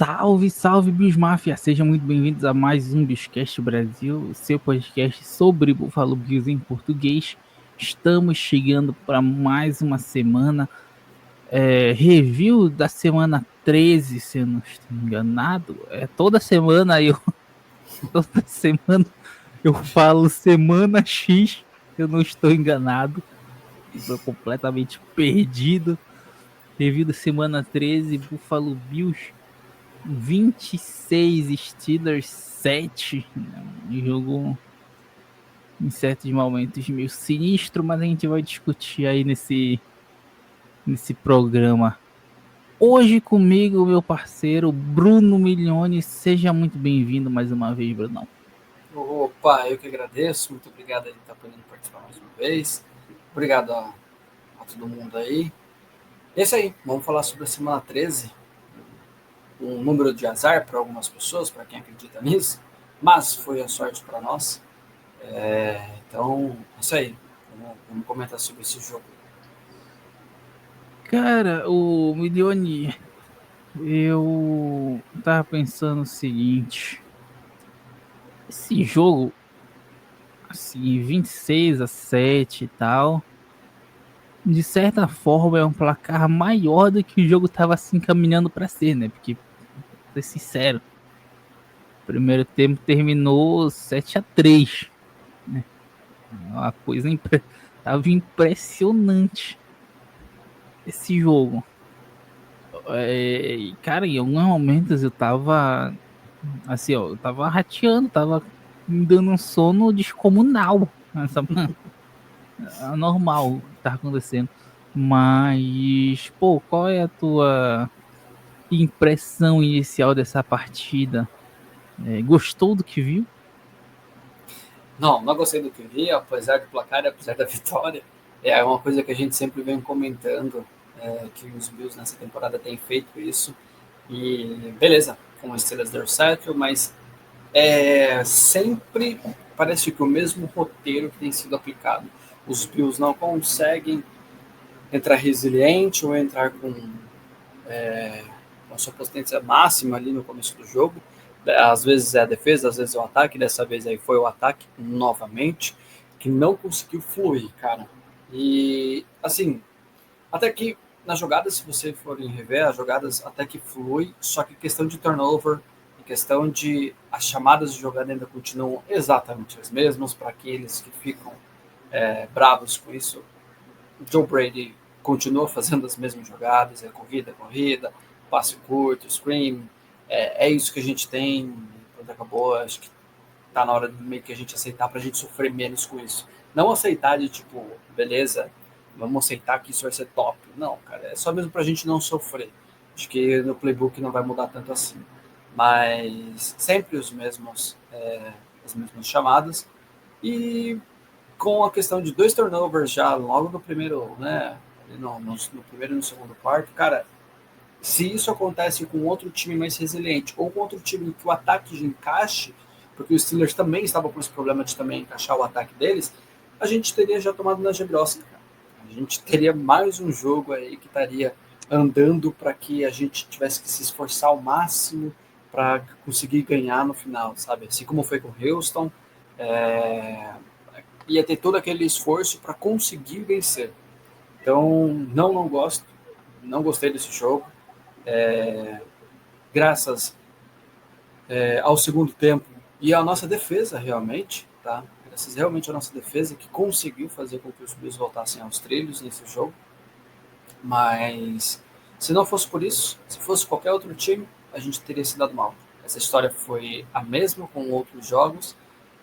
Salve, salve, Bills Mafia! Sejam muito bem-vindos a mais um Billscast Brasil, seu podcast sobre Buffalo Bills em português. Estamos chegando para mais uma semana, review da semana 13, se eu não estou enganado. Toda semana toda semana eu falo semana X, eu não estou enganado, estou completamente perdido. Review da semana 13, Buffalo Bills 26, Steelers 7, um jogo em certos momentos meio sinistro, mas a gente vai discutir aí nesse programa. Hoje comigo, meu parceiro Bruno Milione, seja muito bem-vindo mais uma vez, Brunão. Opa, eu que agradeço, muito obrigado aí por estar podendo participar mais uma vez. Obrigado a todo mundo aí. É isso aí, vamos falar sobre a semana 13, um número de azar para algumas pessoas, para quem acredita nisso, mas foi a sorte para nós. Então, é isso aí, vamos comentar sobre esse jogo. Cara, o Milione, eu tava pensando o seguinte, esse jogo, assim, 26-7 e tal, de certa forma é um placar maior do que o jogo estava se encaminhando para ser, né? Porque, pra ser sincero, o primeiro tempo terminou 7-3, né? Uma coisa tava impressionante esse jogo. Cara, em alguns momentos eu tava assim, ó, eu tava rateando, tava me dando um sono descomunal, sabe? Anormal o que tá acontecendo. Mas, pô, qual é a tua impressão inicial dessa partida? Gostou do que viu? Não gostei do que vi, apesar do placar, apesar da vitória. É uma coisa que a gente sempre vem comentando, que os Bills nessa temporada têm feito isso. E beleza, com os Steelers deu certo, mas sempre parece que o mesmo roteiro que tem sido aplicado. Os Bills não conseguem entrar resiliente ou entrar com a sua potência máxima ali no começo do jogo. Às vezes é a defesa, às vezes é o ataque. Dessa vez aí foi o ataque novamente, que não conseguiu fluir, cara. E assim, até que nas jogadas, se você for rever, as jogadas até que flui, só que questão de turnover, em questão de as chamadas de jogada ainda continuam exatamente as mesmas para aqueles que ficam bravos com isso. Joe Brady continua fazendo as mesmas jogadas, corrida, passe curto, screen, é isso que a gente tem, quando acabou, acho que tá na hora de meio que a gente aceitar para a gente sofrer menos com isso. Não aceitar de tipo, beleza, vamos aceitar que isso vai ser top. Não, cara, é só mesmo para a gente não sofrer. Acho que no playbook não vai mudar tanto assim. Mas sempre as mesmas chamadas. E com a questão de 2 turnovers já logo no primeiro, né? No primeiro e no segundo quarto, cara, se isso acontece com outro time mais resiliente ou com outro time que o ataque já encaixe, porque os Steelers também estavam com esse problema de também encaixar o ataque deles, a gente teria já tomado na Gebrosca, cara. A gente teria mais um jogo aí que estaria andando para que a gente tivesse que se esforçar ao máximo para conseguir ganhar no final, sabe? Assim como foi com o Houston, é, ia ter todo aquele esforço para conseguir vencer. Então, não gosto, não gostei desse jogo. Graças ao segundo tempo e à nossa defesa, realmente, tá? Graças realmente à nossa defesa, que conseguiu fazer com que os Bills voltassem aos trilhos nesse jogo. Mas, se não fosse por isso, se fosse qualquer outro time, a gente teria se dado mal. Essa história foi a mesma com outros jogos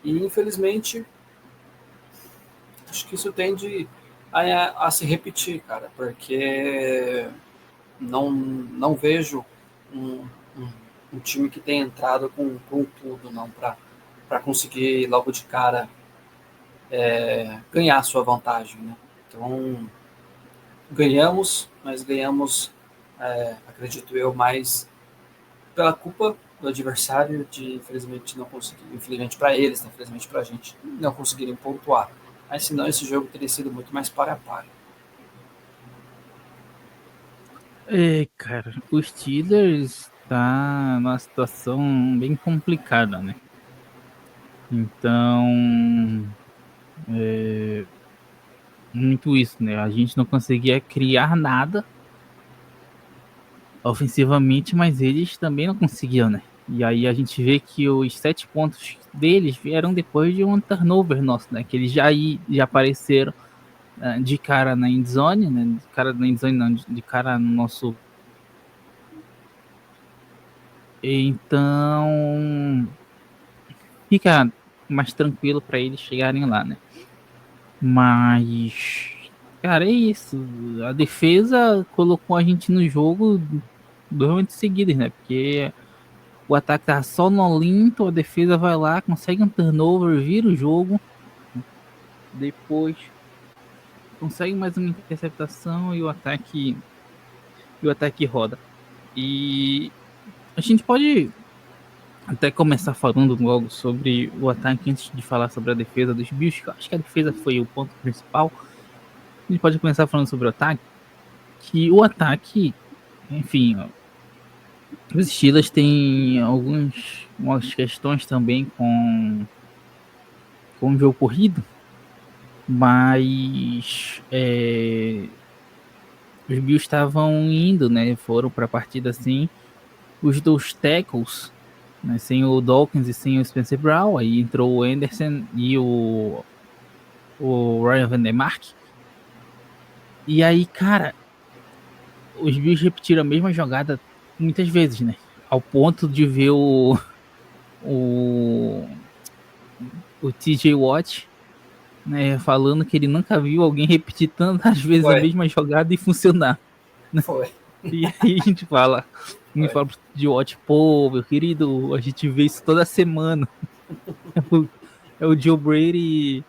e, infelizmente, acho que isso tende a se repetir, cara, porque não vejo um, um, um time que tenha entrado com tudo, não, para conseguir logo de cara ganhar sua vantagem, né? Então, ganhamos, mas ganhamos, acredito eu, mais pela culpa do adversário de, infelizmente, não conseguir, infelizmente para eles, né? Infelizmente para a gente, não conseguirem pontuar. Mas senão esse jogo teria sido muito mais para a para. Cara, os Steelers. tá numa situação bem complicada, né? Então, muito isso, né? A gente não conseguia criar nada ofensivamente, mas eles também não conseguiam, né? E aí a gente vê que os 7 pontos deles vieram depois de um turnover nosso, né? Que eles já apareceram de cara na endzone, né? De cara na endzone, não, de cara no nosso. Então fica mais tranquilo para eles chegarem lá, né? Mas, cara, é isso. A defesa colocou a gente no jogo 2 momentos seguidos, né? Porque o ataque tá sonolento, a defesa vai lá, consegue um turnover, vira o jogo, depois consegue mais uma interceptação e o ataque roda. E a gente pode até começar falando logo sobre o ataque antes de falar sobre a defesa dos Bills, que eu acho que a defesa foi o ponto principal. A gente pode começar falando sobre o ataque, que o ataque, enfim, ó, os Steelers têm algumas questões também com o jogo corrido, mas os Bills estavam indo, né? Foram para a partida assim, os 2 tackles, né, sem o Dawkins e sem o Spencer Brown, aí entrou o Anderson e o Ryan Van Der Mark. E aí, cara, os Bills repetiram a mesma jogada muitas vezes, né? Ao ponto de ver o, o TJ Watt, né, falando que ele nunca viu alguém repetir tantas vezes a Foi, mesma jogada e funcionar. foi, E aí a gente fala pro TJ Watt, pô, meu querido, a gente vê isso toda semana. É o Joe Brady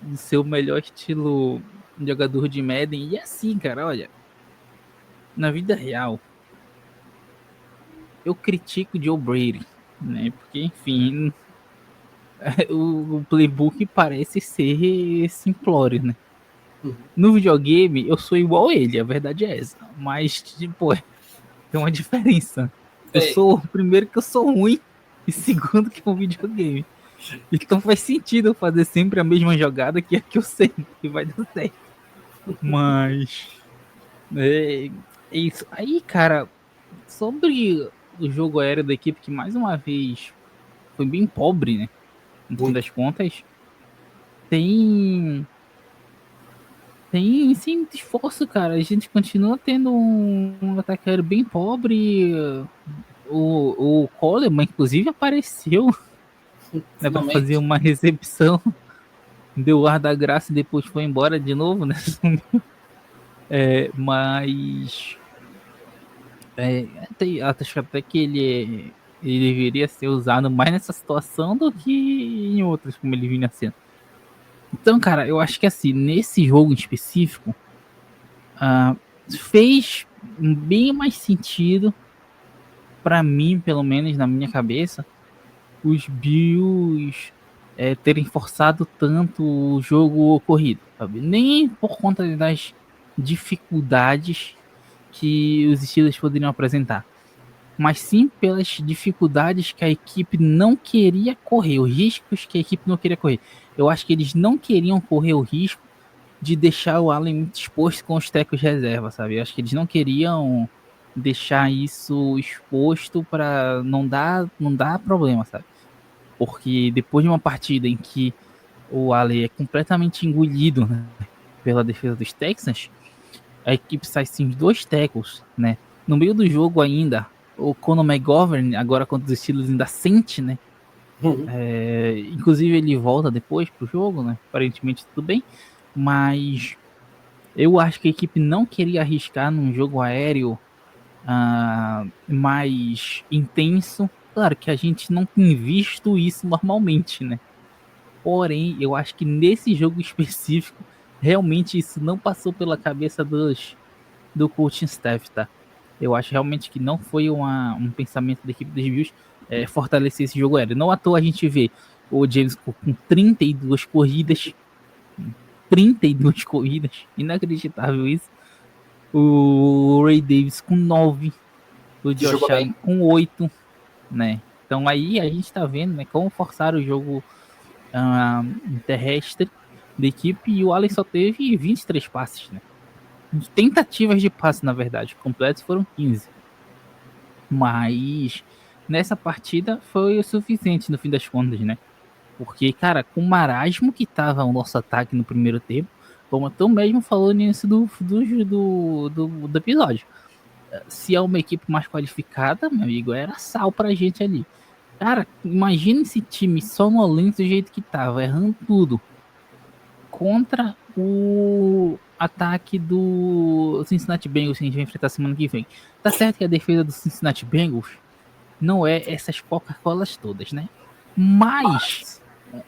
do seu melhor estilo de jogador de Madden. E assim, cara, olha, na vida real, eu critico o Joe Brady, né? Porque, enfim, o playbook parece ser simplório, né? Uhum. No videogame, eu sou igual a ele, a verdade é essa. Mas, tipo, tem uma diferença. Eu Tem. sou, primeiro, que eu sou ruim, e segundo, que é um videogame. Então faz sentido eu fazer sempre a mesma jogada que é que eu sei que vai dar certo. Mas é isso. Aí, cara, sobre o jogo aéreo da equipe, que mais uma vez foi bem pobre, né? No fim Muito. das contas, tem sim muito esforço, cara. A gente continua tendo um ataque aéreo bem pobre. O Coleman, inclusive, apareceu, né, para fazer Finalmente. uma recepção, deu o ar da graça e depois foi embora de novo, né? Mas acho até que ele deveria ser usado mais nessa situação do que em outras, como ele vinha sendo. Então, cara, eu acho que assim, nesse jogo em específico, fez bem mais sentido, para mim, pelo menos na minha cabeça, os Bills terem forçado tanto o jogo corrido, sabe? Nem por conta das dificuldades que os Steelers poderiam apresentar, mas sim pelas dificuldades que a equipe não queria correr, os riscos que a equipe não queria correr. Eu acho que eles não queriam correr o risco de deixar o Allen muito exposto com os tecos reserva, sabe? Eu acho que eles não queriam deixar isso exposto para não dar problema, sabe? Porque depois de uma partida em que o Allen é completamente engolido, né, pela defesa dos Texans, a equipe sai sem os 2 tackles, né? No meio do jogo ainda, o Conor McGovern, agora contra os Steelers, ainda sente, né? Uhum. Inclusive ele volta depois pro jogo, né? Aparentemente tudo bem, mas eu acho que a equipe não queria arriscar num jogo aéreo mais intenso. Claro que a gente não tem visto isso normalmente, né? Porém, eu acho que nesse jogo específico, realmente isso não passou pela cabeça do coaching staff, tá? Eu acho realmente que não foi um pensamento da equipe dos Bills fortalecer esse jogo aéreo. Não à toa a gente vê o James Cook com 32 corridas, inacreditável isso. O Ray Davis com 9. o Josh Allen com 8, né? Então aí a gente tá vendo, né, como forçar o jogo terrestre da equipe, e o Allen só teve 23 passes, né? Tentativas de passe, na verdade, completos foram 15. Mas nessa partida foi o suficiente no fim das contas, né? Porque, cara, com o marasmo que tava o nosso ataque no primeiro tempo, como tu mesmo falou nisso do episódio. Se é uma equipe mais qualificada, meu amigo, era sal pra gente ali. Cara, imagina esse time sonolento do jeito que tava, errando tudo, contra o ataque do Cincinnati Bengals que a gente vai enfrentar semana que vem. Tá certo que a defesa do Cincinnati Bengals não é essas Coca-Colas todas, né? Mas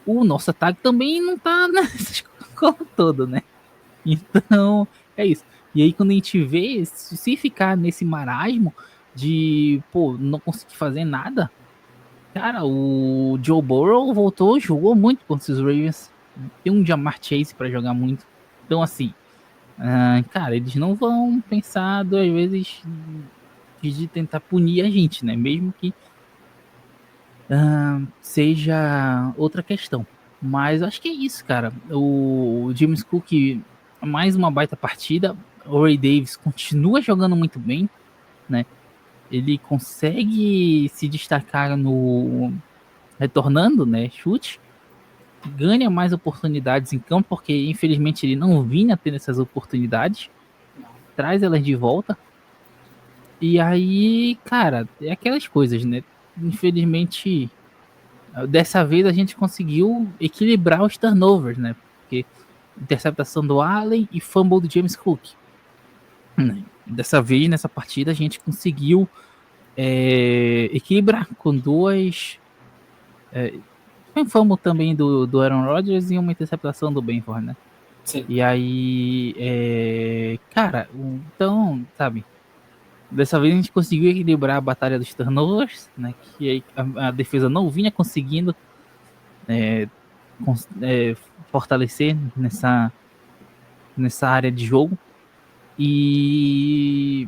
o nosso ataque também não tá nessas Coca-Cola toda, né? Então, é isso. E aí, quando a gente vê, se ficar nesse marasmo de, pô, não conseguir fazer nada, cara, o Joe Burrow voltou, jogou muito contra os Ravens. Tem um Jamar Chase pra jogar muito. Então, assim, cara, eles não vão pensar duas vezes de tentar punir a gente, né? Mesmo que seja outra questão. Mas eu acho que é isso, cara. O James Cook, mais uma baita partida. O Ray Davis continua jogando muito bem, né? Ele consegue se destacar no retornando, né? Chute, ganha mais oportunidades em campo, porque infelizmente ele não vinha tendo essas oportunidades. Traz elas de volta. E aí, cara, é aquelas coisas, né? Infelizmente, dessa vez a gente conseguiu equilibrar os turnovers, né? Porque interceptação do Allen e fumble do James Cook. Dessa vez, nessa partida, a gente conseguiu equilibrar com duas. Um fumble também do Aaron Rodgers e uma interceptação do Benford, né? Sim. E aí, cara, então, sabe? Dessa vez a gente conseguiu equilibrar a batalha dos turnovers, né? Que a defesa não vinha conseguindo é, fortalecer nessa área de jogo. E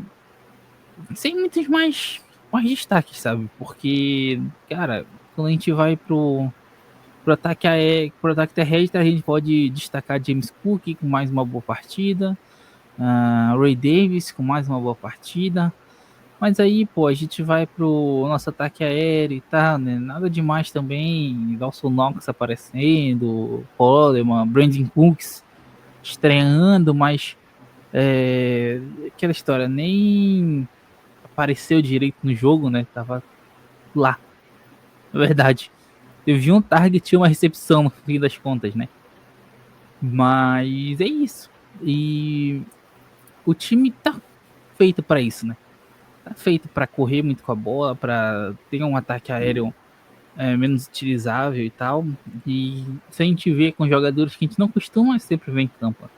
sem muitos mais destaques, sabe? Porque, cara, quando a gente vai pro ataque terrestre, a gente pode destacar James Cook com mais uma boa partida, Ray Davis com mais uma boa partida. Mas aí, pô, a gente vai pro nosso ataque aéreo e tal, né? Nada demais também. Dawson Knox aparecendo, Coleman, Brandon Cooks estreando, mas aquela história, nem apareceu direito no jogo, né? Tava lá, na verdade. Teve um target e uma recepção no fim das contas, né? Mas é isso. E o time tá feito para isso, né? Tá feito para correr muito com a bola, para ter um ataque aéreo menos utilizável e tal. E se a gente vê com jogadores que a gente não costuma sempre ver em campo.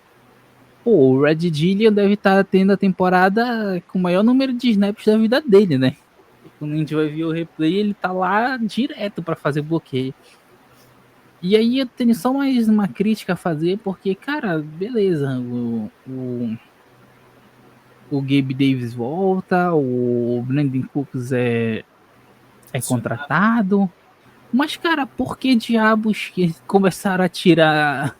Pô, o Red Dillion deve estar tendo a temporada com o maior número de snaps da vida dele, né? E quando a gente vai ver o replay, ele tá lá direto para fazer bloqueio. E aí eu tenho só mais uma crítica a fazer, porque, cara, beleza, o Gabe Davis volta, o Brandon Cooks é contratado, mas, cara, por que diabos que começaram a tirar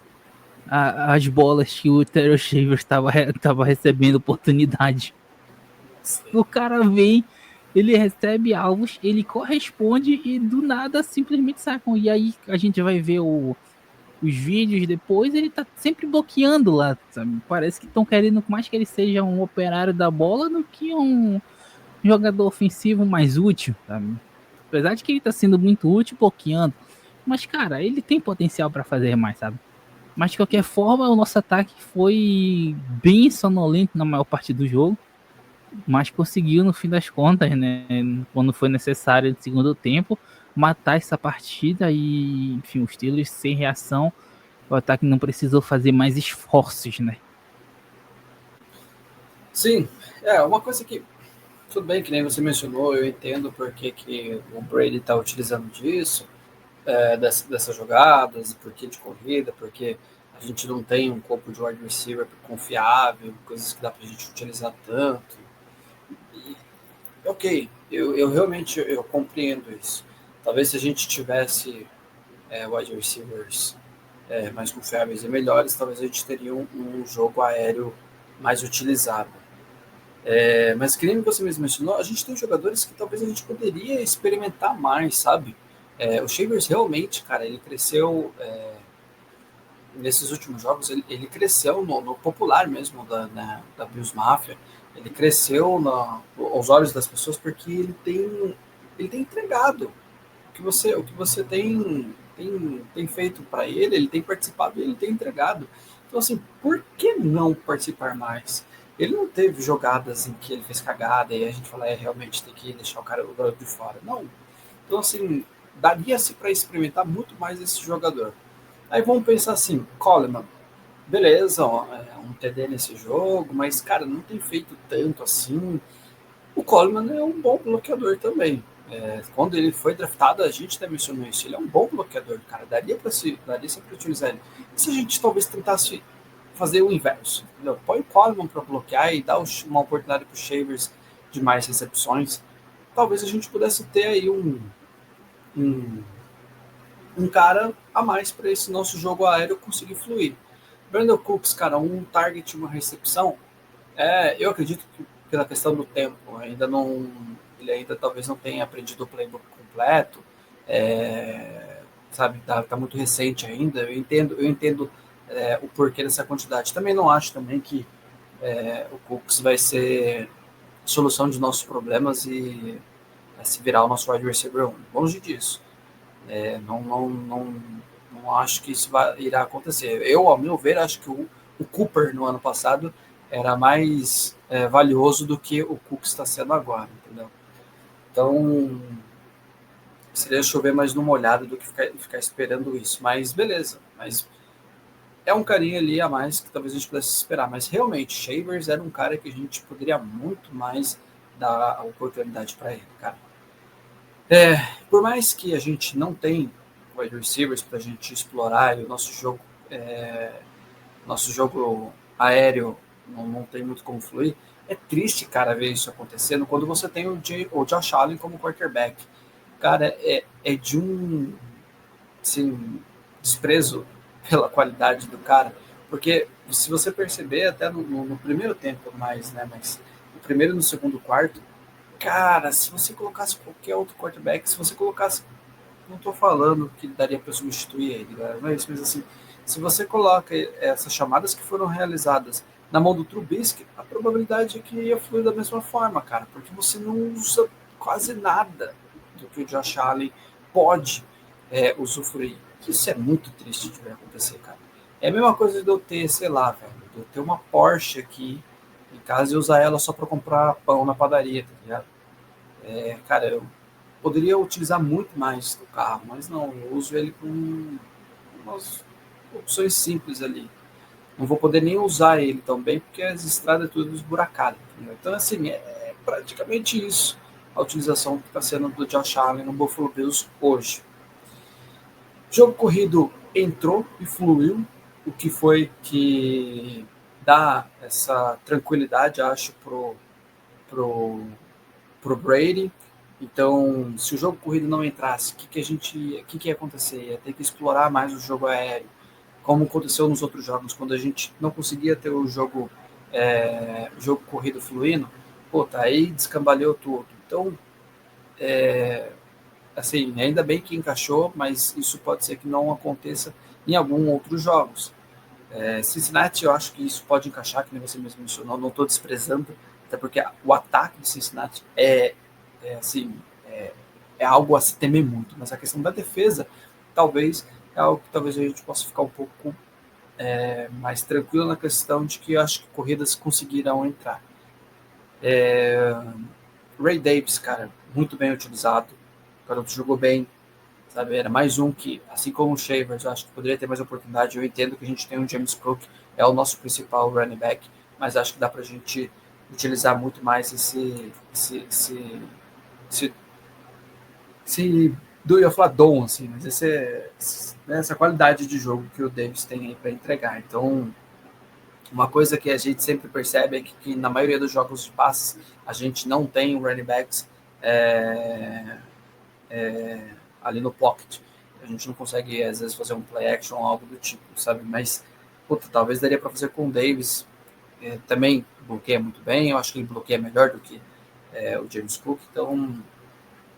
as bolas que o Terry Shaver estava recebendo oportunidade? O cara vem, ele recebe alvos, ele corresponde e do nada simplesmente sacam. E aí a gente vai ver os vídeos depois, ele tá sempre bloqueando lá, sabe? Parece que estão querendo mais que ele seja um operário da bola do que um jogador ofensivo mais útil, sabe? Apesar de que ele tá sendo muito útil bloqueando. Mas, cara, ele tem potencial para fazer mais, sabe? Mas de qualquer forma, o nosso ataque foi bem sonolento na maior parte do jogo. Mas conseguiu, no fim das contas, né? Quando foi necessário no segundo tempo, matar essa partida e, enfim, os Steelers sem reação. O ataque não precisou fazer mais esforços, né? Sim, uma coisa que tudo bem, que nem você mencionou, eu entendo porque que o Brady está utilizando disso, dessas jogadas, porque de corrida, porque a gente não tem um corpo de wide receiver confiável, coisas que dá para a gente utilizar tanto. E ok, eu realmente eu compreendo isso. Talvez se a gente tivesse wide receivers mais confiáveis e melhores, talvez a gente teria um jogo aéreo mais utilizado. Mas que nem você mesmo mencionou, a gente tem jogadores que talvez a gente poderia experimentar mais, sabe? O Shavers realmente, cara, ele cresceu nesses últimos jogos, ele cresceu no popular mesmo da Bills Mafia. Ele cresceu aos olhos das pessoas porque ele tem entregado o que você tem feito para ele tem participado e ele tem entregado. Então, assim, por que não participar mais? Ele não teve jogadas em que ele fez cagada e a gente fala, realmente tem que deixar o garoto de fora. Não. Então, assim, daria-se para experimentar muito mais esse jogador. Aí vamos pensar assim, Coleman, beleza, ó, um TD nesse jogo, mas, cara, não tem feito tanto assim. O Coleman é um bom bloqueador também. Quando ele foi draftado, a gente até mencionou isso. Ele é um bom bloqueador, cara. Daria para utilizar ele. E se a gente talvez tentasse fazer o inverso? Entendeu? Põe o Coleman para bloquear e dá uma oportunidade para o Shavers de mais recepções. Talvez a gente pudesse ter aí um, um cara a mais para esse nosso jogo aéreo conseguir fluir. Brandon Cooks, cara, um target, uma recepção. Eu acredito que pela questão do tempo, ele ainda talvez não tenha aprendido o playbook completo, sabe, tá muito recente ainda. Eu entendo o porquê dessa quantidade. Também não acho também que o Cooks vai ser solução de nossos problemas e se virar o nosso wide receiver 1. Longe disso. Não acho que isso irá acontecer. Ao meu ver, acho que o Cooper no ano passado era mais valioso do que o Cook está sendo agora, entendeu? Então, seria chover mais numa olhada do que ficar esperando isso. Mas beleza, mas é um carinha ali a mais que talvez a gente pudesse esperar. Mas realmente, Shavers era um cara que a gente poderia muito mais dar a oportunidade para ele, cara. Por mais que a gente não tenha wide receivers para a gente explorar e o nosso jogo aéreo não tem muito como fluir, é triste, cara, ver isso acontecendo quando você tem o Josh Allen como quarterback. Cara, é de um assim, desprezo pela qualidade do cara, porque se você perceber até no primeiro tempo mais, né, mas no primeiro e no segundo quarto, cara, se você colocasse qualquer outro quarterback, se você colocasse, não estou falando que daria para substituir ele, galera, mas assim, se você coloca essas chamadas que foram realizadas na mão do Trubisky, a probabilidade é que ia fluir da mesma forma, cara, porque você não usa quase nada do que o Josh Allen pode usufruir. Isso é muito triste de ver acontecer, cara. É a mesma coisa de eu ter, sei lá, velho, de eu ter uma Porsche aqui em casa e usar ela só para comprar pão na padaria, tá ligado? Cara, eu poderia utilizar muito mais do carro, mas não, eu uso ele com umas opções simples ali. Não vou poder nem usar ele tão bem, porque as estradas é tudo esburacado. Entendeu? Então, assim, é praticamente isso a utilização que está sendo do Josh Allen no Buffalo Bills hoje. O jogo corrido entrou e fluiu, o que foi que dá essa tranquilidade, acho, pro Brady. Então, se o jogo corrido não entrasse, o que ia acontecer? Ia ter que explorar mais o jogo aéreo, como aconteceu nos outros jogos, quando a gente não conseguia ter o jogo corrido fluindo, tá aí descambalhou tudo. Então, assim, ainda bem que encaixou, mas isso pode ser que não aconteça em alguns outros jogos. Cincinnati, eu acho que isso pode encaixar, que nem você mesmo mencionou, não estou desprezando, até porque o ataque de Cincinnati assim, é algo a se temer muito, mas a questão da defesa, talvez, é algo que talvez a gente possa ficar um pouco mais tranquilo na questão de que eu acho que corridas conseguirão entrar. Ray Davis, cara, muito bem utilizado, o garoto jogou bem, sabe? Era mais um que, assim como o Shavers, eu acho que poderia ter mais oportunidade. Eu entendo que a gente tem um James Cook, é o nosso principal running back, mas acho que dá para a gente utilizar muito mais eu ia falar dom, assim, mas essa qualidade de jogo que o Davis tem aí para entregar. Então, Uma coisa que a gente sempre percebe é que na maioria dos jogos de passes a gente não tem running backs é, ali no pocket. A gente não consegue, às vezes, fazer um play action ou algo do tipo, sabe? Mas, puta, talvez daria para fazer com o Davis. Também bloqueia muito bem, eu acho que ele bloqueia melhor do que o James Cook, então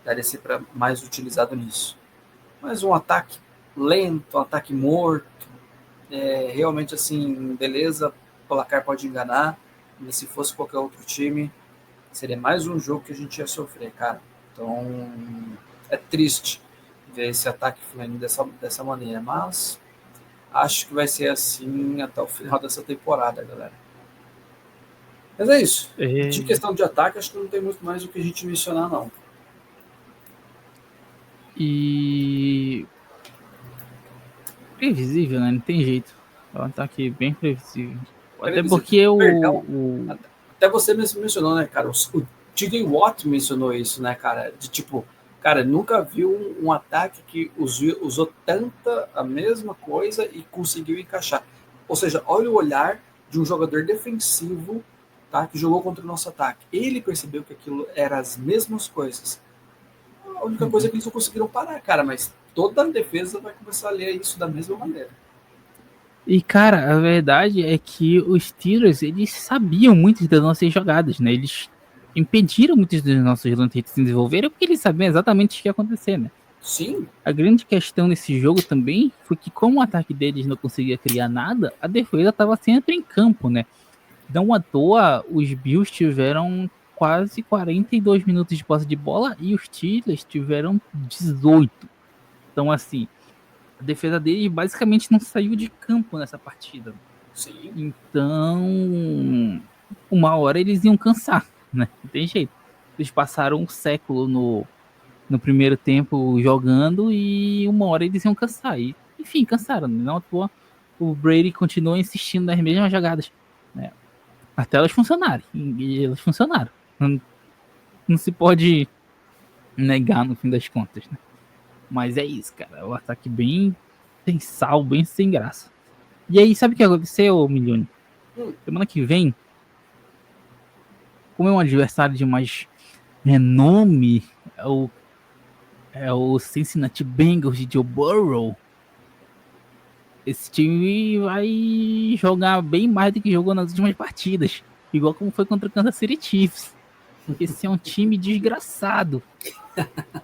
daria ser para mais utilizado nisso. Mas um ataque lento, um ataque morto, realmente assim, beleza, o placar pode enganar, mas se fosse qualquer outro time, seria mais um jogo que a gente ia sofrer, cara. Então, é triste ver esse ataque fluindo dessa maneira, mas acho que vai ser assim até o final dessa temporada, galera. Mas é isso. De questão de ataque, acho que não tem muito mais o que a gente mencionar, não. E previsível, né? Não tem jeito. É um ataque bem previsível. Até porque Até você mencionou, né, cara? O T.J. Watt mencionou isso, né, cara? De tipo, cara, nunca viu um ataque que usou tanta a mesma coisa e conseguiu encaixar. Ou seja, olha o olhar de um jogador defensivo, tá, que jogou contra o nosso ataque. Ele percebeu que aquilo era as mesmas coisas. A única coisa é que eles não conseguiram parar, cara, mas toda a defesa vai começar a ler isso da mesma maneira. E, cara, a verdade é que os Steelers, eles sabiam muitas das nossas jogadas, né? Eles impediram muitos dos nossos lances de se desenvolverem porque eles sabiam exatamente o que ia acontecer, né? Sim. A grande questão nesse jogo também foi que, como o ataque deles não conseguia criar nada, a defesa estava sempre em campo, né? Não à toa, os Bills tiveram quase 42 minutos de posse de bola e os Steelers tiveram 18. Então, assim, a defesa deles basicamente não saiu de campo nessa partida. Sim. Então, uma hora eles iam cansar, né? Não tem jeito. Eles passaram um século no primeiro tempo jogando e uma hora eles iam cansar. E, enfim, cansaram. Não à toa, o Brady continuou insistindo nas mesmas jogadas, né? Até elas funcionarem. E elas funcionaram. Não se pode negar no fim das contas, né? Mas é isso, cara. O ataque bem sem sal, bem sem graça. E aí, sabe o que aconteceu, Milione? Semana que vem, como é um adversário de mais renome, é o Cincinnati Bengals de Joe Burrow. Esse time vai jogar bem mais do que jogou nas últimas partidas. Igual como foi contra o Kansas City Chiefs. Esse é um time desgraçado.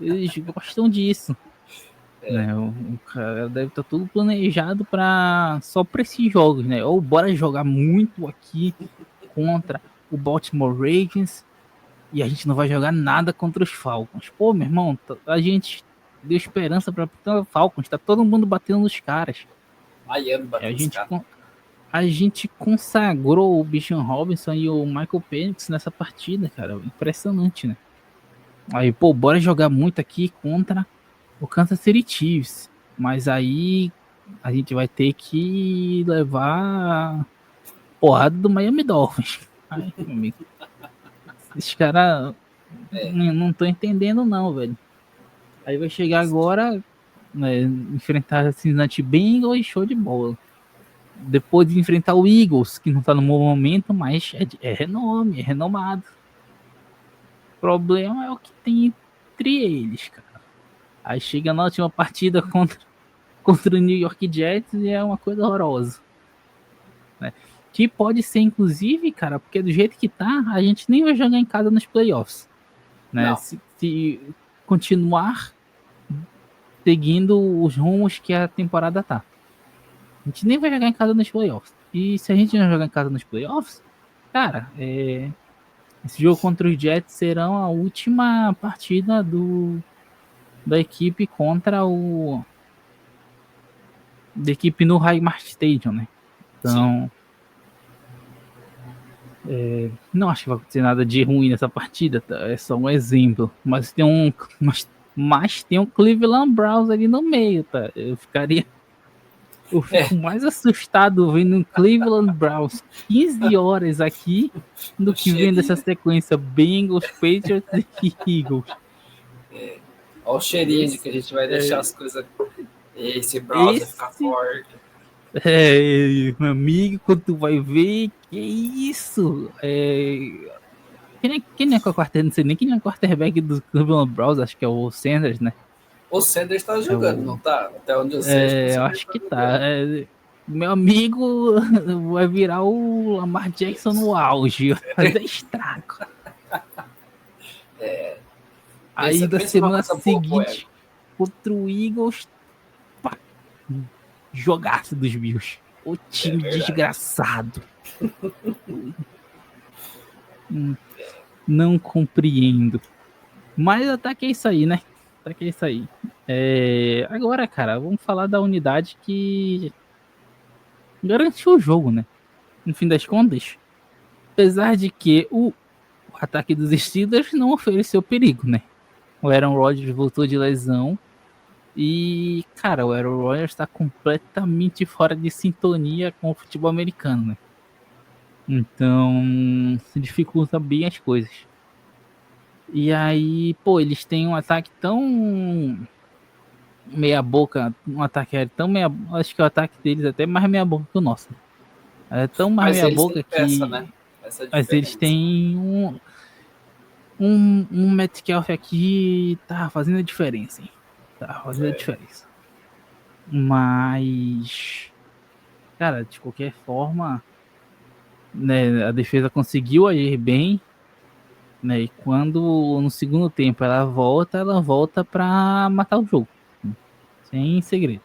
Eles gostam disso. Né? O cara deve estar tudo planejado só para esses jogos, né? Ou bora jogar muito aqui contra o Baltimore Ravens e a gente não vai jogar nada contra os Falcons. Pô, meu irmão, a gente deu esperança para o Falcons, tá todo mundo batendo nos caras. Miami batendo nos caras. A gente consagrou o Bijan Robinson e o Michael Penix nessa partida, cara. Impressionante, né? Aí, pô, bora jogar muito aqui contra o Kansas City Chiefs. Mas aí a gente vai ter que levar porrada do Miami Dolphins. Ai, meu amigo. Esses caras não tô entendendo não, velho. Aí vai chegar agora, né, enfrentar a Cincinnati Bengals, show de bola. Depois de enfrentar o Eagles, que não tá no bom momento, mas é renome, é renomado. O problema é o que tem entre eles, cara. Aí chega na última partida contra o New York Jets e é uma coisa horrorosa. Né? Que pode ser, inclusive, cara, porque do jeito que tá, a gente nem vai jogar em casa nos playoffs. Né? Se continuar seguindo os rumos que a temporada tá. A gente nem vai jogar em casa nos playoffs. E se a gente não jogar em casa nos playoffs, cara, esse jogo contra os Jets será a última partida da equipe contra da equipe no Highmark Stadium, né? Então, não acho que vai acontecer nada de ruim nessa partida, tá? É só um exemplo. Mas tem um Cleveland Browns ali no meio, tá? Eu fico mais assustado vendo um Cleveland Browns 15 horas aqui do que vendo essa sequência Bengals, Patriots e Eagles. Olha o cheirinho de que a gente vai deixar as coisas. Esse Browns vai ficar forte. Meu amigo, quando tu vai ver, que isso? Quem é que é o quarterback? Não sei nem quem é o quarterback do Cleveland Browns, acho que é o Sanders, né? O Sanders tá É jogando, não o, tá? Até onde eu sei, acho que o eu Sanders acho tá que tá. jogando. Meu amigo vai virar o Lamar Jackson no auge, vai fazer estrago. Aí da Pensa numa semana coisa boa pro ego. seguinte, contra o Eagles, pá, jogaço dos Bills. O É time verdade. desgraçado. Não compreendo. Mas até que é isso aí, né? Até que é isso aí. Agora, cara, vamos falar da unidade que garantiu o jogo, né? No fim das contas, apesar de que o ataque dos Steelers não ofereceu perigo, né? O Aaron Rodgers voltou de lesão e, cara, o Aaron Rodgers está completamente fora de sintonia com o futebol americano, né? Então, se dificulta bem as coisas. E aí, pô, eles têm um ataque tão meia boca, um ataque aéreo tão meia, acho que o ataque deles é até mais meia boca que o nosso. É tão mais Mas meia eles têm boca peça, né? que Essa é a mas eles diferença. têm um Metcalf aqui tá fazendo a diferença, hein? Tá fazendo a É, diferença. Mas, cara, de qualquer forma, né, a defesa conseguiu agir bem, né? E quando no segundo tempo ela volta pra matar o jogo, sem segredo.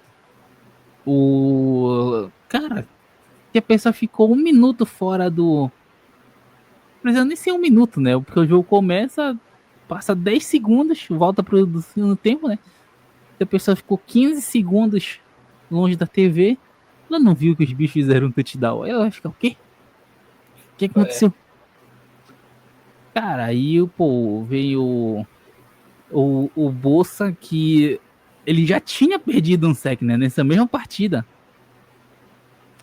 Cara, que a pessoa ficou um minuto fora do. Não precisa nem ser um minuto, né? Porque o jogo começa, passa 10 segundos, volta pro do segundo tempo, né? Se a pessoa ficou 15 segundos longe da TV, ela não viu que os bichos fizeram um touchdown. Aí ela vai ficar, o quê? O que é, aconteceu? Cara, aí, pô, veio o Bolsa que ele já tinha perdido um sec, né? Nessa mesma partida.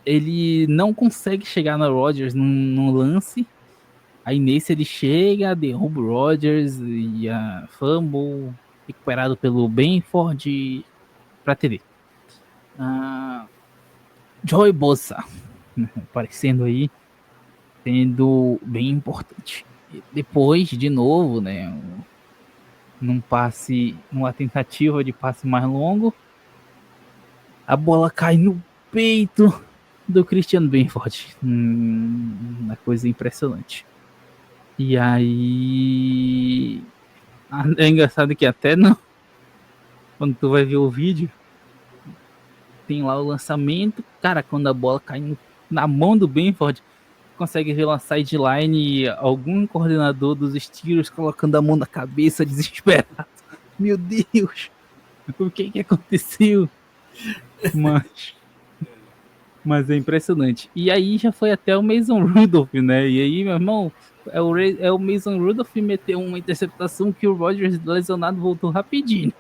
Ele não consegue chegar na Rodgers num lance. Aí nesse ele chega, derruba o Rodgers e a fumble recuperado pelo Benford pra TD. Ah, Joey Bosa aparecendo aí, sendo bem importante. E depois, de novo, né, num passe, numa tentativa de passe mais longo, a bola cai no peito do Christian Benford. Uma coisa impressionante. E aí. É engraçado que até não, quando tu vai ver o vídeo, tem lá o lançamento. Cara, quando a bola cai na mão do Benford, consegue ver uma sideline algum coordenador dos Steelers colocando a mão na cabeça, desesperado. Meu Deus, o que que aconteceu? Mas, mas é impressionante. E aí já foi até o Mason Rudolph, né? E aí, meu irmão, é o Mason Rudolph meteu uma interceptação que o Rodgers lesionado voltou rapidinho.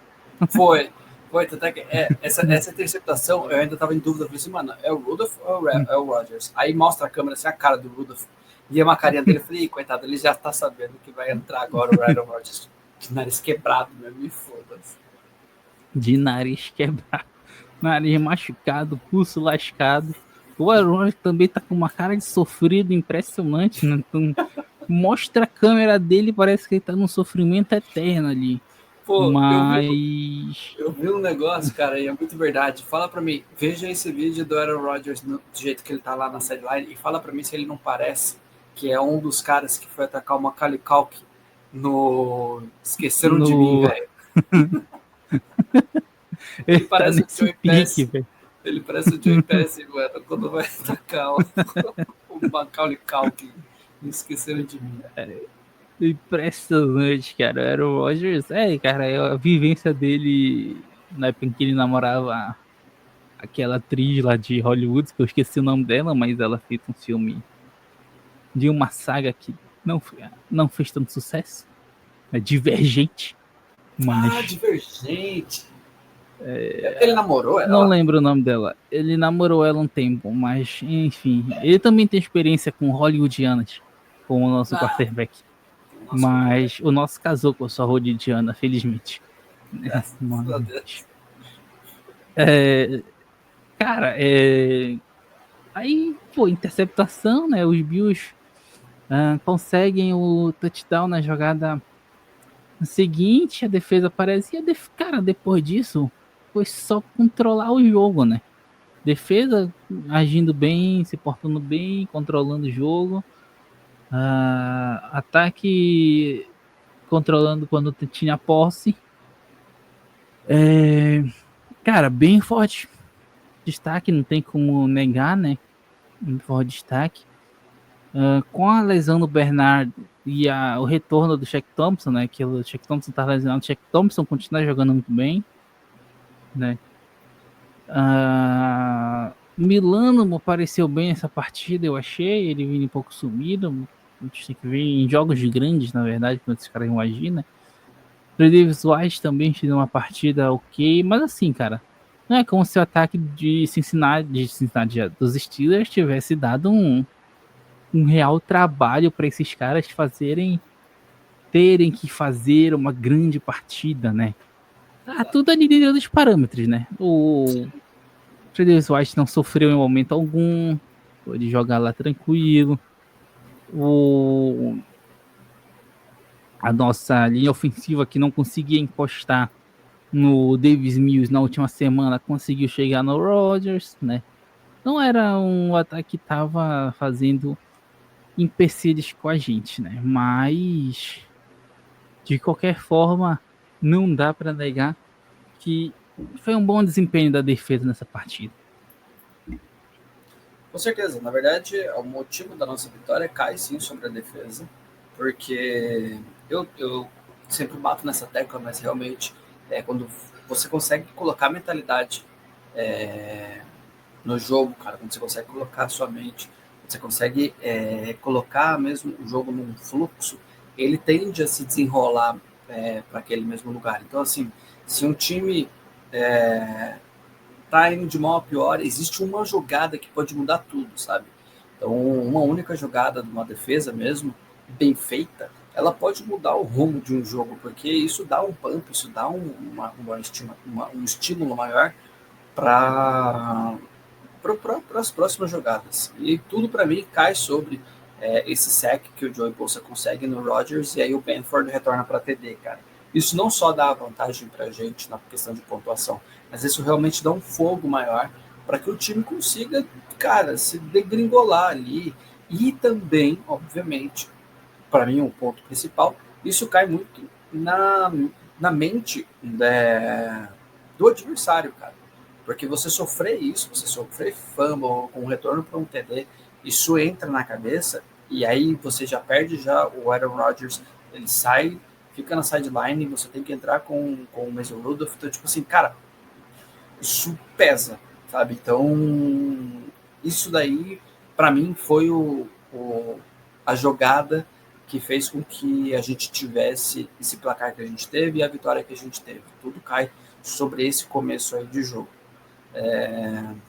foi. Foi, até que essa interceptação eu ainda tava em dúvida. Eu falei assim, mano, é o Rudolph ou é o Rodgers? Aí mostra a câmera assim, a cara do Rudolph. E uma carinha dele, eu falei, coitado, ele já tá sabendo que vai entrar agora o Aaron Rodgers. De nariz quebrado mesmo, me foda-se. De nariz quebrado, nariz machucado, pulso lascado. O Aaron também tá com uma cara de sofrido impressionante, né? Então, mostra a câmera dele, parece que ele tá num sofrimento eterno ali. Pô, Mas. eu vi um negócio, cara, e é muito verdade. Fala pra mim, veja esse vídeo do Aaron Rodgers do jeito que ele tá lá na sideline e fala pra mim se ele não parece que é um dos caras que foi atacar o Macaulay Culkin no Esqueceram de Mim, No. velho. Ele Ele tá parece o nesse Joey pique, Pesci. velho. Ele parece o Joey Pesci, mano, quando vai atacar o Macaulay Culkin no Esqueceram de Mim. Impressionante, cara. Era o Rogers. Cara, a vivência dele na época em que ele namorava aquela atriz lá de Hollywood, que eu esqueci o nome dela, mas ela fez um filme de uma saga que não fez tanto sucesso. É Divergente, Ah, mas Divergente. Ele namorou não ela? lembro o nome dela. Ele namorou ela um tempo, mas enfim. Ele também tem experiência com hollywoodianas, com o nosso Ah, quarterback. nossa, quarterback. Mas o nosso casou com a sua hollywoodiana, felizmente. Graças a Mas, Deus. Cara, aí, pô, interceptação, né? Os Bills conseguem o touchdown na jogada seguinte, a defesa aparece. Cara, depois disso, foi só controlar o jogo, né? Defesa agindo bem, se portando bem, controlando o jogo. Ataque controlando quando tinha posse. É, cara, bem forte. Destaque, não tem como negar, né? Um forte destaque. Com a lesão do Bernard e o retorno do Shaq Thompson, né? Que o Shaq Thompson tá lesionado, o Shaq Thompson continua jogando muito bem, né? Milano apareceu bem nessa partida, eu achei. Ele vinha um pouco sumido. A gente tem que ver em jogos grandes, na verdade, quando esses caras vão agir, né? O Davis White também fez uma partida ok, mas assim, cara, não é como se o ataque de Cincinnati dos Steelers tivesse dado um real trabalho para esses caras terem que fazer uma grande partida, né? Tudo ali dentro dos parâmetros, né? O Davis White não sofreu em momento algum, pode jogar lá tranquilo. O, a nossa linha ofensiva que não conseguia encostar no Davis Mills na última semana conseguiu chegar no Rodgers, né? Não era um ataque que estava fazendo empecilhos com a gente, né? Mas de qualquer forma, não dá para negar que foi um bom desempenho da defesa nessa partida. Com certeza. Na verdade, o motivo da nossa vitória cai sim sobre a defesa, porque eu sempre bato nessa tecla, mas realmente quando você consegue colocar a mentalidade no jogo, cara, quando você consegue colocar a sua mente, você consegue colocar mesmo o jogo num fluxo, ele tende a se desenrolar para aquele mesmo lugar. Então, assim, se um time tá indo de mal a pior, existe uma jogada que pode mudar tudo, sabe? Então, uma única jogada de uma defesa mesmo, bem feita, ela pode mudar o rumo de um jogo, porque isso dá um pump, isso dá um estímulo maior para as próximas jogadas. E tudo para mim cai sobre esse sec que o Joey Bosa consegue no Rodgers e aí o Benford retorna para TD, cara. Isso não só dá vantagem para a gente na questão de pontuação, mas isso realmente dá um fogo maior para que o time consiga, cara, se degringolar ali. E também, obviamente, para mim, um ponto principal, isso cai muito na mente do adversário, cara. Porque você sofrer isso, você sofrer fumble com retorno para um TD, isso entra na cabeça e aí você já perde já o Aaron Rodgers, ele sai, fica na sideline, você tem que entrar com o Mason Rudolph, então tipo assim, cara, isso pesa, sabe? Então, isso daí, para mim, foi a jogada que fez com que a gente tivesse esse placar que a gente teve e a vitória que a gente teve. Tudo cai sobre esse começo aí de jogo.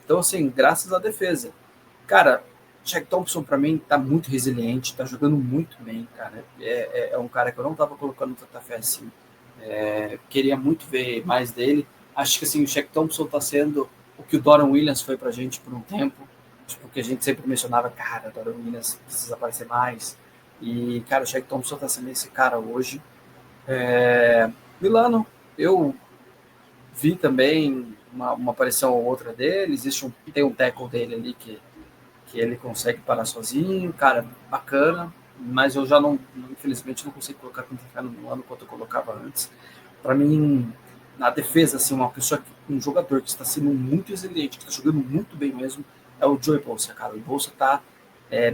Então, assim, graças à defesa. Cara, Shaq Thompson, para mim, tá muito resiliente, tá jogando muito bem, cara. É um cara que eu não tava colocando tanta fé assim. Queria muito ver mais dele. Acho que assim, o Shaq Thompson tá sendo o que o Dorian Williams foi pra gente por um tempo. Tipo, que a gente sempre mencionava, cara, o Dorian Williams precisa aparecer mais. E, cara, o Shaq Thompson tá sendo esse cara hoje. Milano, eu vi também uma aparição ou outra dele. Tem um tackle dele ali que ele consegue parar sozinho, cara, bacana, mas eu já não, infelizmente, não consigo colocar tanta fé no Milano quanto eu colocava antes. Para mim, na defesa, assim, um jogador que está sendo muito resiliente, que está jogando muito bem mesmo, é o Joey Bosa, cara. O Bosa está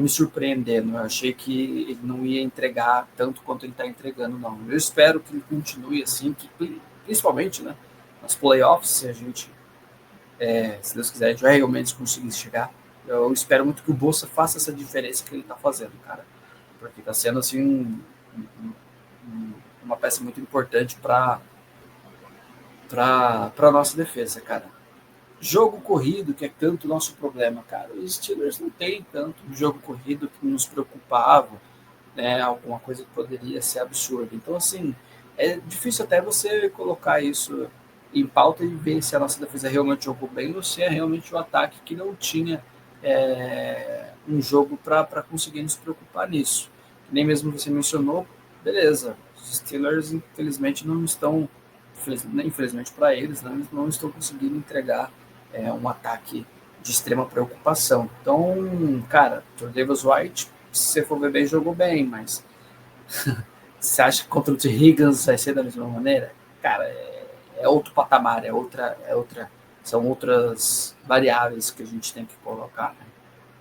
me surpreendendo. Eu achei que ele não ia entregar tanto quanto ele está entregando, não. Eu espero que ele continue assim, que principalmente, né, nas playoffs, se a gente, se Deus quiser, a gente vai realmente conseguir chegar. Eu espero muito que o Bolsa faça essa diferença que ele está fazendo, cara. Porque está sendo assim uma peça muito importante para a nossa defesa, cara. Jogo corrido, que é tanto o nosso problema, cara. Os Steelers não tem tanto jogo corrido que nos preocupava, né? Alguma coisa que poderia ser absurda. Então, assim, é difícil até você colocar isso em pauta e ver se a nossa defesa realmente jogou bem ou se é realmente o ataque que não tinha um jogo para conseguir nos preocupar nisso. Nem mesmo você mencionou, beleza, os Steelers infelizmente não estão, infelizmente para eles, né, eles não estão conseguindo entregar um ataque de extrema preocupação. Então, cara, o Davis White, se você for ver bem, jogou bem, mas você acha que contra o T. Higgins vai ser da mesma maneira? Cara, é outro patamar, são outras variáveis que a gente tem que colocar, né?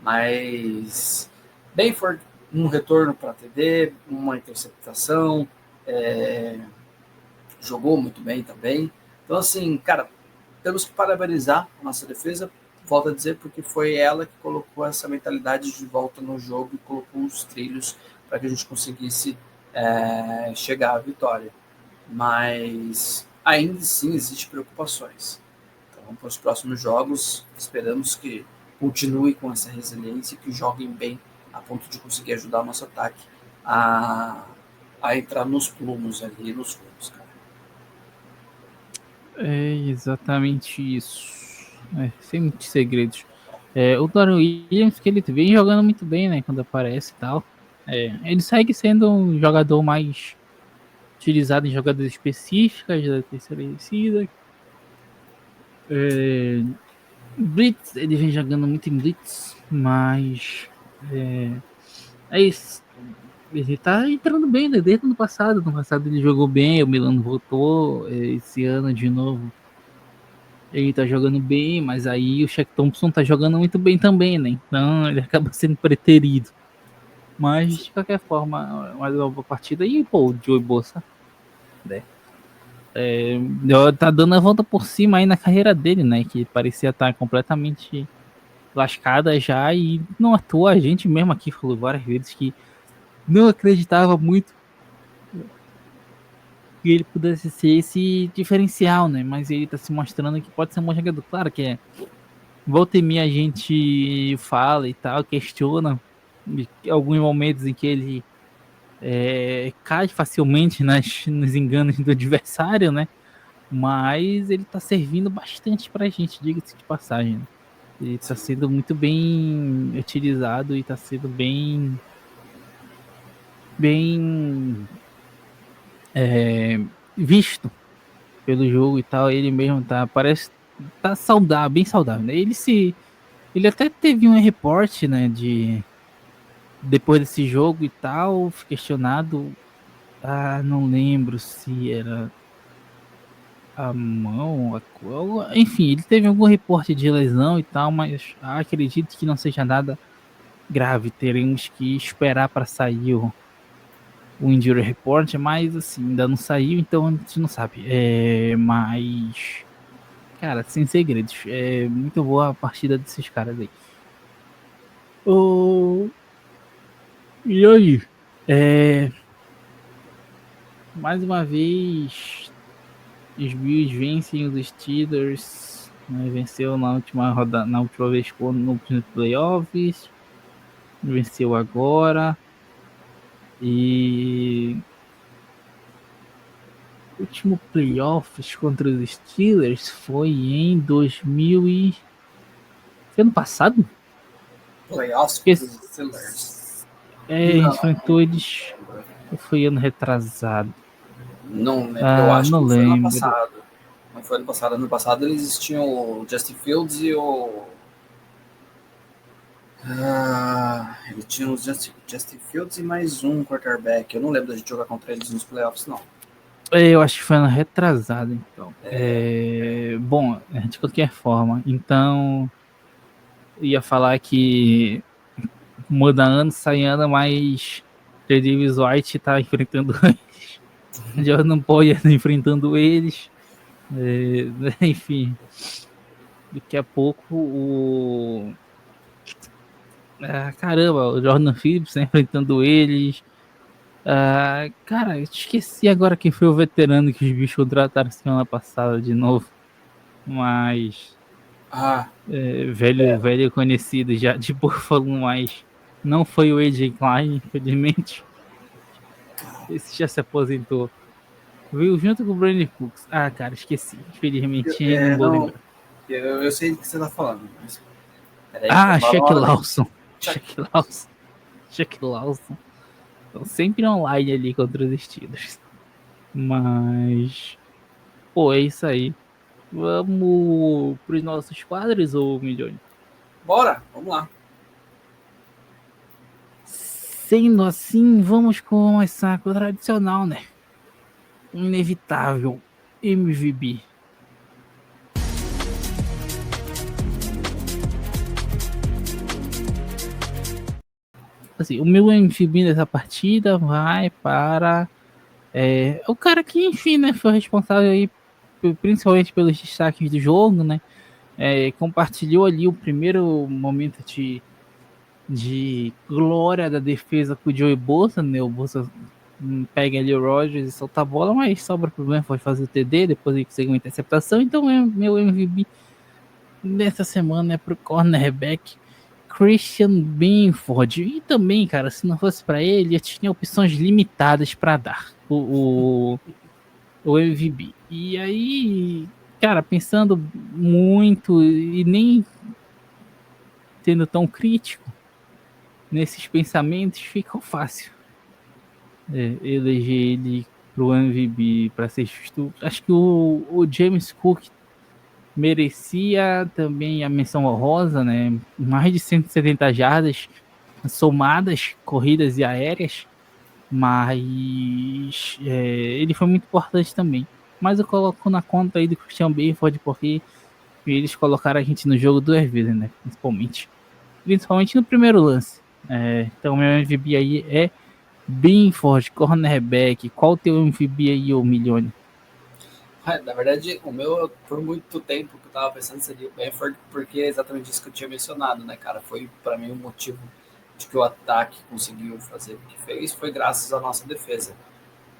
Mas Benford, um retorno para TD, uma interceptação, jogou muito bem também. Então, assim, cara, temos que parabenizar a nossa defesa, volto a dizer, porque foi ela que colocou essa mentalidade de volta no jogo e colocou os trilhos para que a gente conseguisse chegar à vitória. Mas ainda assim existem preocupações. Então, para os próximos jogos, esperamos que continue com essa resiliência e que joguem bem a ponto de conseguir ajudar o nosso ataque a entrar nos plumos ali, nos rumos, cara. É exatamente isso. Sem muitos segredos. O Dorian Williams, que ele vem jogando muito bem, né? Quando aparece e tal. Ele segue sendo um jogador mais utilizado em jogadas específicas da terceira descida. Blitz, ele vem jogando muito em Blitz, mas é isso. Ele tá entrando bem, né? Desde o ano passado. No passado ele jogou bem, o Milan voltou. Esse ano de novo ele tá jogando bem, mas aí o Shaq Thompson tá jogando muito bem também, né? Então ele acaba sendo preterido. Mas de qualquer forma, mais uma boa partida. E pô, o Joey Bosa, né? Tá dando a volta por cima aí na carreira dele, né? Que parecia estar completamente lascada já. E não à toa, a gente mesmo aqui falou várias vezes que não acreditava muito que ele pudesse ser esse diferencial, né? Mas ele tá se mostrando que pode ser um bom jogador. Claro que volta e meia a gente fala e tal, questiona alguns momentos em que ele cai facilmente nos enganos do adversário, né? Mas ele tá servindo bastante pra gente, diga-se de passagem, né? Ele tá sendo muito bem utilizado e tá sendo bem visto pelo jogo e tal. Ele mesmo parece tá saudável, bem saudável, né? Ele até teve um reporte, né, depois desse jogo e tal, questionado, não lembro se era a mão, enfim, ele teve algum reporte de lesão e tal, mas acredito que não seja nada grave. Teremos que esperar para sair o injury report, mas assim, ainda não saiu, então a gente não sabe. Mas, cara, sem segredos, é muito boa a partida desses caras aí. E aí? Mais uma vez, os Bills vencem os Steelers, né? Venceu na última rodada, na última vez no playoffs, venceu agora. E o último playoffs contra os Steelers foi em 2000 e... Foi ano passado? Playoffs contra os Steelers. Enfrentou eles... Ou foi ano retrasado? Não lembro, eu acho não que foi ano lembro. passado. Não foi ano passado. Ano passado eles existiam o Justin Fields e o... ele tinha os Justin Fields e mais um quarterback. Eu não lembro da gente jogar contra eles nos playoffs, não. Eu acho que foi ano retrasado, então. Bom, de qualquer forma, então ia falar que muda ano, sai ano, mas Davis White tá enfrentando eles. Jordan Poyer enfrentando eles. Enfim, daqui a pouco caramba, o Jordan Phillips tá enfrentando eles. Cara, eu esqueci agora quem foi o veterano que os bichos contrataram semana passada de novo. Mas velho conhecido já de Buffalo, mas não foi o AJ Klein, infelizmente. Esse já se aposentou. Veio junto com o Brandon Cooks. Ah, cara, esqueci. Infelizmente, não vou Não, lembrar. eu sei do que você tá falando, mas peraí que eu Ah, falo Shaq uma vez. Lawson. Shaq Lawson. Shaq Lawson. Estão sempre online ali contra os Steelers. Mas, pô, é isso aí. Vamos pros nossos quadros, ou Milhões? Bora, vamos lá. Sendo assim, vamos começar com o tradicional, né? Inevitável. MVB. Assim, o meu MVB dessa partida vai para o cara que, enfim, né, foi responsável aí principalmente pelos destaques do jogo, né? Compartilhou ali o primeiro momento de glória da defesa com o Joey Bosa, né? O Bosa pega ali o Rodgers e solta a bola, mas sobra problema, foi fazer o TD, depois ele conseguiu uma interceptação, então meu MVP nessa semana é pro cornerback Christian Benford. E também, cara, se não fosse para ele, eu tinha opções limitadas para dar o MVP. E aí, cara, pensando muito e nem sendo tão crítico nesses pensamentos, fica fácil eleger ele pro MVP para ser justo. Acho que o James Cook merecia também a menção honrosa, né? Mais de 170 jardas somadas, corridas e aéreas, mas ele foi muito importante também. Mas eu coloco na conta aí do Christian Benford porque eles colocaram a gente no jogo duas vezes, né? Principalmente no primeiro lance. Então meu MVP aí é Benford, cornerback. Qual o teu MVP aí, ô Milhone? Na verdade, o meu, por muito tempo que eu tava pensando seria o Benford, porque é exatamente isso que eu tinha mencionado, né, cara? Foi para mim o motivo de que o ataque conseguiu fazer o que fez, foi graças à nossa defesa.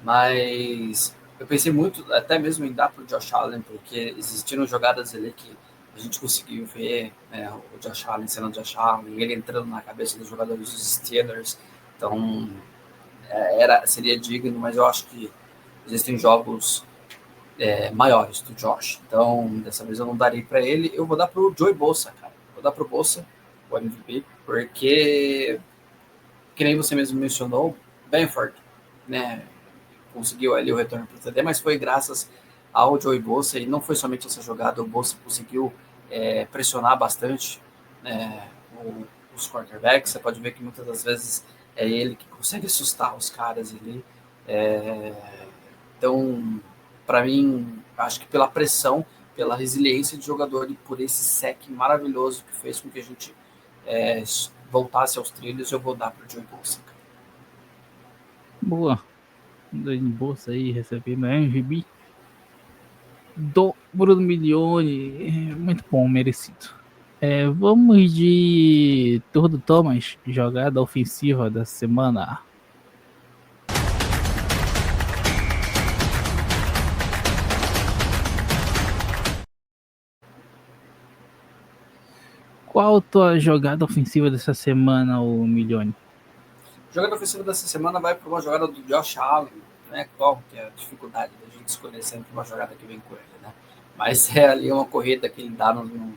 Mas eu pensei muito, até mesmo em dar para o Josh Allen, porque existiram jogadas ali que a gente conseguiu ver, né, o Josh Allen sendo o Josh Allen, ele entrando na cabeça dos jogadores dos Steelers. Então, seria digno, mas eu acho que existem jogos maiores do Josh. Então, dessa vez eu não darei para ele. Eu vou dar para o Joey Bosa, cara. Vou dar para o Bosa, o MVP, porque, que nem você mesmo mencionou, Benford, né, conseguiu ali o retorno para o TD, mas foi graças ao Joey Bosa, e não foi somente essa jogada, o Bosa conseguiu pressionar bastante os quarterbacks. Você pode ver que muitas das vezes é ele que consegue assustar os caras ali. É, então, para mim, acho que pela pressão, pela resiliência de jogador e por esse sec maravilhoso que fez com que a gente é, voltasse aos trilhos, eu vou dar para o Joey Bosa. Boa. Dando bolsa aí, recebendo a MVP do Bruno Milione. Muito bom, merecido. Vamos de Tour do Thomas, jogada ofensiva da semana. Qual a tua jogada ofensiva dessa semana, o Milione? Jogada ofensiva dessa semana vai para uma jogada do Josh Allen, né? Qual que é a dificuldade da gente escolher sempre uma jogada que vem com ele, né? Mas é ali uma corrida que ele dá no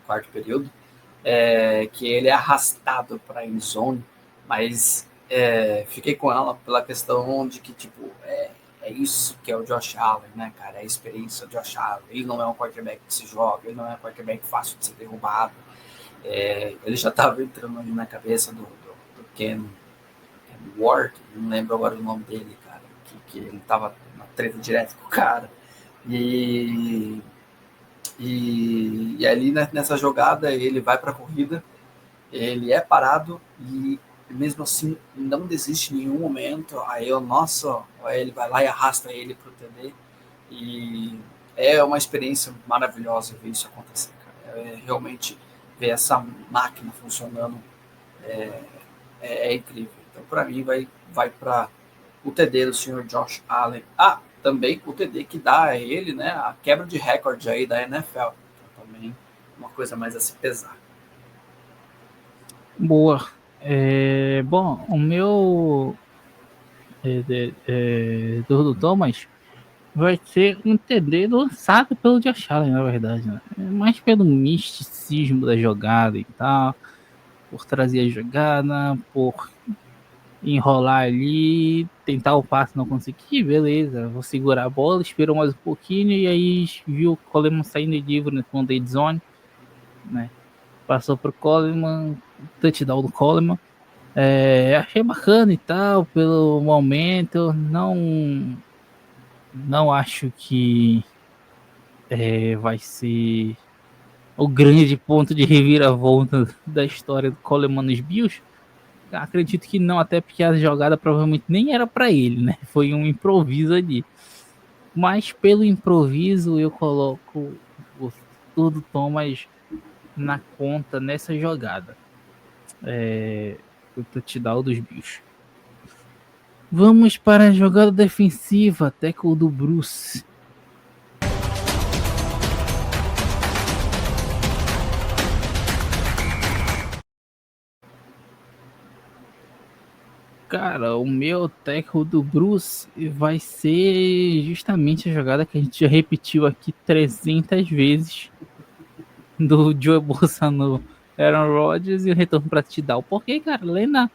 quarto período, que ele é arrastado para a endzone, mas fiquei com ela pela questão de que, tipo, é isso que é o Josh Allen, né, cara? É a experiência do Josh Allen. Ele não é um quarterback que se joga, ele não é um quarterback fácil de ser derrubado. Ele já estava entrando ali na cabeça do Ken Ward, não lembro agora o nome dele, cara, que ele tava na treta direto com o cara. E, e ali nessa jogada ele vai para a corrida, ele é parado e mesmo assim não desiste em nenhum momento. Aí nossa, aí ele vai lá e arrasta ele pro TD. E é uma experiência maravilhosa ver isso acontecer, cara. Realmente ver essa máquina funcionando é incrível. Então, para mim, vai para o TD do senhor Josh Allen. Ah, também o TD que dá a ele, né, a quebra de recorde aí da NFL. Então, também uma coisa mais a se pesar. Boa. Bom, o meu Tour do Thomas vai ser um TD lançado pelo Josh Allen, na verdade, né? É mais pelo misticismo da jogada e tal, por trazer a jogada, por enrolar ali, tentar o passe, não conseguir, beleza, vou segurar a bola, esperou mais um pouquinho e aí viu o Coleman saindo livre no dead zone, né? Passou pro Coleman, touchdown do Coleman. Achei bacana e tal, pelo momento, não acho que vai ser o grande ponto de reviravolta da história do Coleman nos Bills. Acredito que não, até porque a jogada provavelmente nem era para ele, né? Foi um improviso ali. Mas pelo improviso eu coloco o tudo Thomas na conta nessa jogada. O touchdown dos Bills. Vamos para a jogada defensiva, tackle do Bruce. Cara, o meu tackle do Bruce vai ser justamente a jogada que a gente já repetiu aqui 300 vezes do Joe Bosa no Aaron Rodgers e o retorno para touchdown. Porque, cara, além da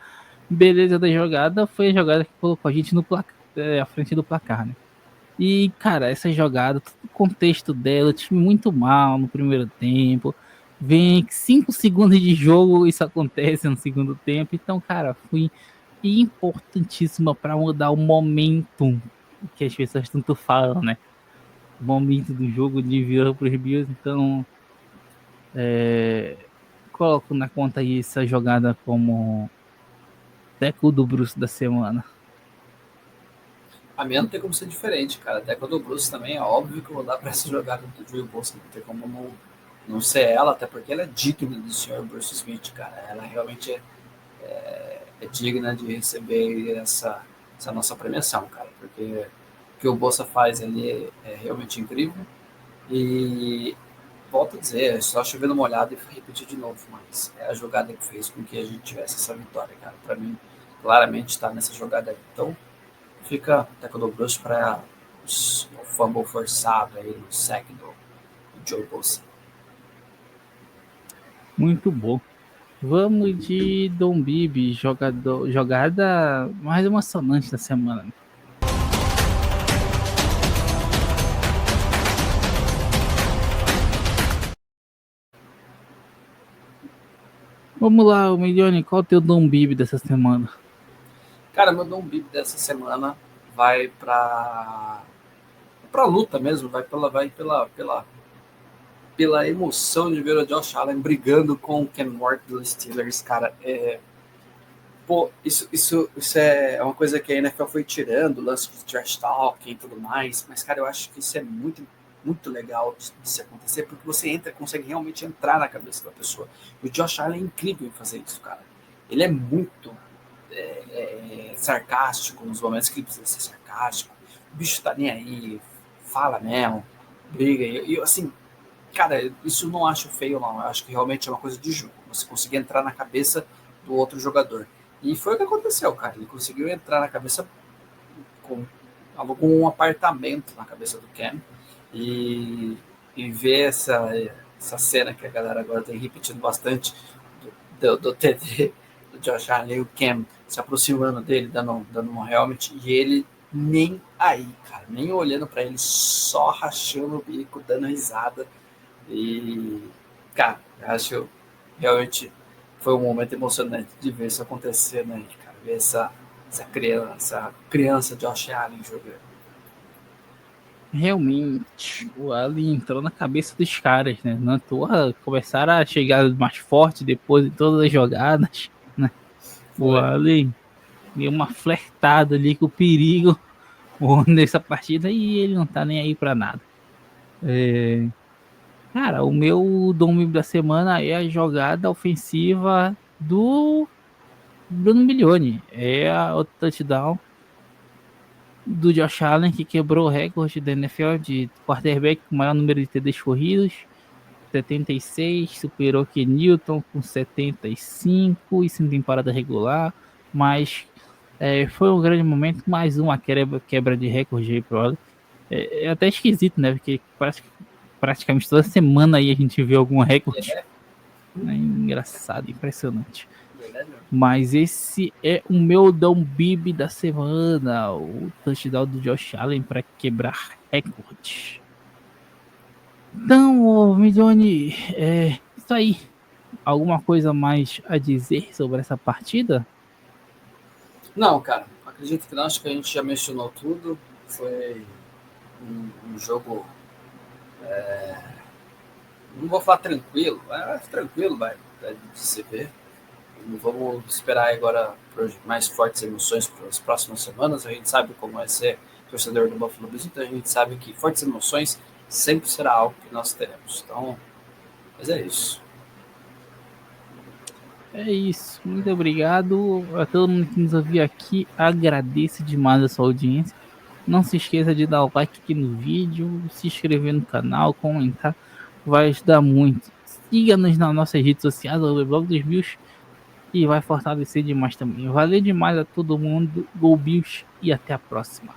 beleza da jogada, foi a jogada que colocou a gente no placar, à frente do placar, né? E, cara, essa jogada, todo o contexto dela, o time muito mal no primeiro tempo. Vem 5 segundos de jogo, isso acontece no segundo tempo. Então, cara, foi importantíssima para mudar o momento que as pessoas tanto falam, né? O momento do jogo de virou para os Bills. Então, coloco na conta aí essa jogada como tackle do Bruce da semana. A minha não tem como ser diferente, cara. Até quando o Bruce também é óbvio que eu vou dar para essa jogada do Joey Bosa. Não tem como não ser ela, até porque ela é digna do senhor Bruce Smith, cara. Ela realmente é digna de receber essa nossa premiação, cara. Porque o que o Bosa faz ali é realmente incrível. E volto a dizer, é só chovendo molhado e repetir de novo, mas é a jogada que fez com que a gente tivesse essa vitória, cara. Para mim, claramente está nessa jogada aí. Então, fica tackle do Bruce para o fumble forçado aí no sack do Joe Bosa. Muito bom. Vamos de Dom Bibi, jogada mais emocionante da semana. Vamos lá, o Milione, qual é o teu Dom Bibi dessa semana? Cara, meu Dom Bibi dessa semana vai para luta mesmo, vai pela emoção de ver o Josh Allen brigando com o Ken Ward dos Steelers, cara. Pô, isso é uma coisa que a NFL foi tirando, o lance de trash talk e tudo mais, mas, cara, eu acho que isso é muito, muito legal de se acontecer, porque você consegue realmente entrar na cabeça da pessoa. E o Josh Allen é incrível em fazer isso, cara. Ele é muito sarcástico nos momentos que ele precisa ser sarcástico. O bicho tá nem aí, fala mesmo, briga. E assim, cara, isso não acho feio, não. Eu acho que realmente é uma coisa de jogo. Você conseguir entrar na cabeça do outro jogador. E foi o que aconteceu, cara. Ele conseguiu entrar na cabeça alugou um apartamento na cabeça do Cam e ver essa cena que a galera agora tem repetido bastante do TD do Josh Allen e o Cam se aproximando dele, dando um helmet, e ele nem aí, cara, nem olhando para ele, só rachando o bico, dando risada. E, cara, acho realmente foi um momento emocionante de ver isso acontecer, né, cara? Ver essa criança Josh Allen jogando. Realmente, o Allen entrou na cabeça dos caras, né? Na toa começaram a chegar mais forte depois de todas as jogadas, né? O Allen deu uma flertada ali com o perigo nessa partida e ele não tá nem aí pra nada. Cara, o meu domingo da semana é a jogada ofensiva do Bruno Milione. É o touchdown do Josh Allen, que quebrou o recorde da NFL de quarterback com o maior número de TDs corridos, 76, superou Ken Newton com 75, isso em temporada regular, mas foi um grande momento, mais uma quebra de recorde aí pro Allen. É até esquisito, né? Porque praticamente toda semana aí a gente vê algum recorde. É engraçado, impressionante. Mas esse é o meu Down Bibi da semana. O touchdown do Josh Allen para quebrar recorde. Então, Midoni, é isso aí. Alguma coisa mais a dizer sobre essa partida? Não, cara, acredito que não. Acho que a gente já mencionou tudo. Foi um jogo. Não vou falar tranquilo, mas tranquilo, vai, de se ver. Vamos esperar agora por mais fortes emoções para as próximas semanas. A gente sabe como é ser torcedor do Buffalo Bills, então a gente sabe que fortes emoções sempre será algo que nós teremos. Então, mas é isso. É isso. Muito obrigado a todo mundo que nos ouviu aqui. Agradeço demais a sua audiência. Não se esqueça de dar o like aqui no vídeo, se inscrever no canal, comentar. Vai ajudar muito. Siga-nos nas nossas redes sociais, o Blog dos Bills, e vai fortalecer demais também. Valeu demais a todo mundo. Go Bills e até a próxima.